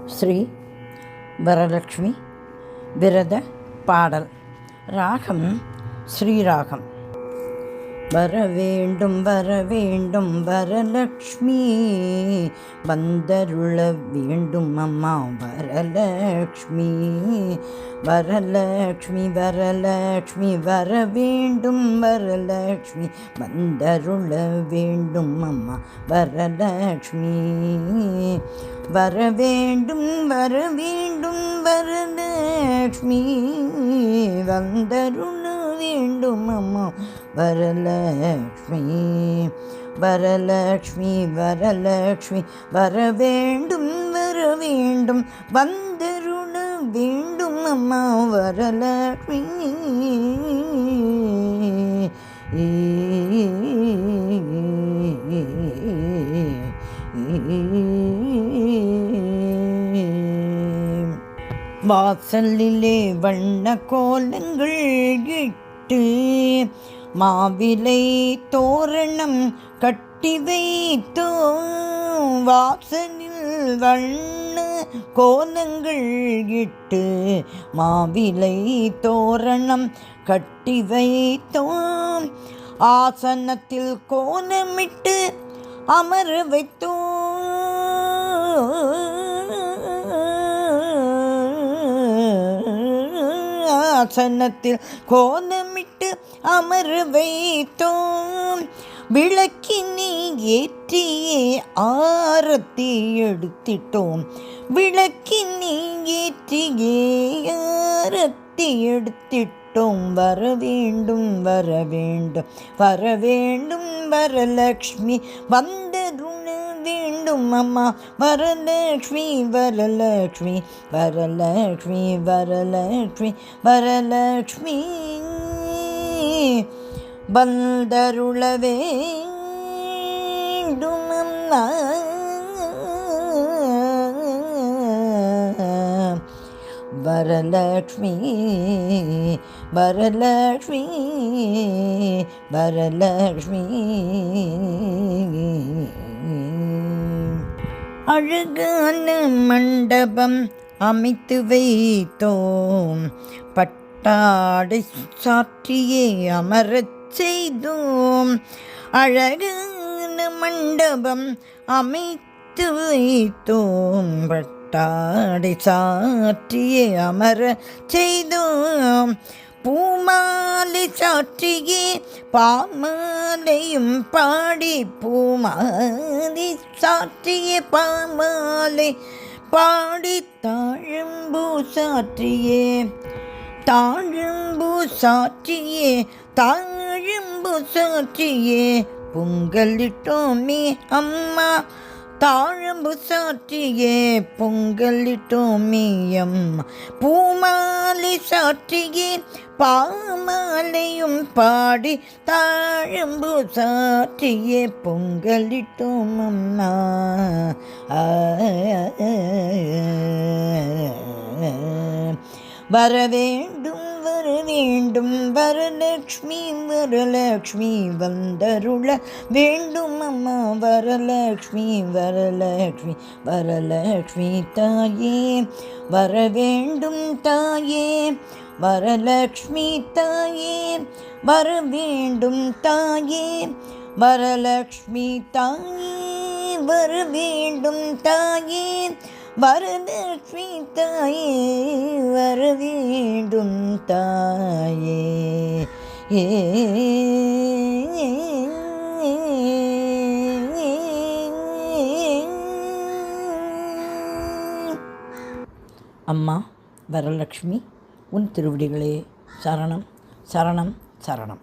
ஸ்ரீ வரலக்ஷ்மி விரத பாடல். ராகம் ஸ்ரீராகம். வரவேண்டும் வரவேண்டும் வரலக்ஷ்மி, வந்தருள வேண்டும் அம்மா வரலக்ஷ்மி. வரலக்ஷ்மி வரலக்ஷ்மி வரவேண்டும் வரலக்ஷ்மி, வந்தருள வேண்டும் அம்மா வரலக்ஷ்மி. வரவேண்டும் வரவேண்டும் வரலக்ஷ்மி, வந்தருள வேண்டும் அம்மா வரலக்ஷ்மி. வரலக்ஷ்மி வரலக்ஷ்மி வரவேண்டும் வரவேண்டும், வந்தருள வேண்டும் அம்மா வரலக்ஷ்மி. வாசலிலே வண்ண கோலங்கள் இட்டு, மாவிலை தோரணம் கட்டி வைத்தோம். வாசலில் வண்ண கோலங்கள் இட்டு, மாவிலை தோரணம் கட்டி வைத்தோம். ஆசனத்தில் கோலமிட்டு அமர வைத்தோம். ஆசனத்தில் கோலமிட்டு அமர வைத்தோம். விளக்கினை ஏற்றியே ஆரத்தி எடுத்திட்டோம். விளக்கினை ஏற்றியே ஆரத்தி எடுத்திட்டோம். வரவேண்டும் வரவேண்டும் வரவேண்டும் வரலக்ஷ்மி, வந்தருள வேண்டும் அம்மா வரலக்ஷ்மி. வரலக்ஷ்மி வரலக்ஷ்மி வரலக்ஷ்மி வரலக்ஷ்மி, வந்தருள வேண்டும் அம்மா வரலக்ஷ்மி. வரலக்ஷ்மி வரலக்ஷ்மி. அழகான மண்டபம் அமைத்து வைத்தோம். பட்டாடை சாற்றியே அமரச் செய்தோம். அழகான மண்டபம் அமைத்து வைத்தோம். பட்டாடை சாற்றியே அமர செய்தோம். பூமாலை சாற்றியே பாமாலையும் பாடி, பூமாலை சாற்றியே பாமாலை பாடி, தாழம்பூ சாற்றியே தாழம்பூ சாற்றியே தாழம்பூ சாற்றியே பொங்கலிட்டோமே அம்மா. தாழம்பு சாற்றியே பொங்கலிட்டோமே அம்மா. பூமாலை சாற்றியே பாமாலையும் பாடி, தாழம்பு சாற்றியே பொங்கலிட்டோம் அம்மா. வரவேண்டும் வரவேண்டும் வரலக்ஷ்மி. வரலக்ஷ்மி வந்தருள வேண்டும் அம்மா வரலக்ஷ்மி. வரலக்ஷ்மி வரலக்ஷ்மி தாயே வரவேண்டும் தாயே. வரலக்ஷ்மி தாயே வரவேண்டும் தாயே. வரலக்ஷ்மி தாயே வரவேண்டும் தாயே. வரலக்ஷ்மி தாயே வரவேண்டும் தாயே. அம்மா வரலக்ஷ்மி, உன் திருவடிகளே சரணம் சரணம் சரணம்.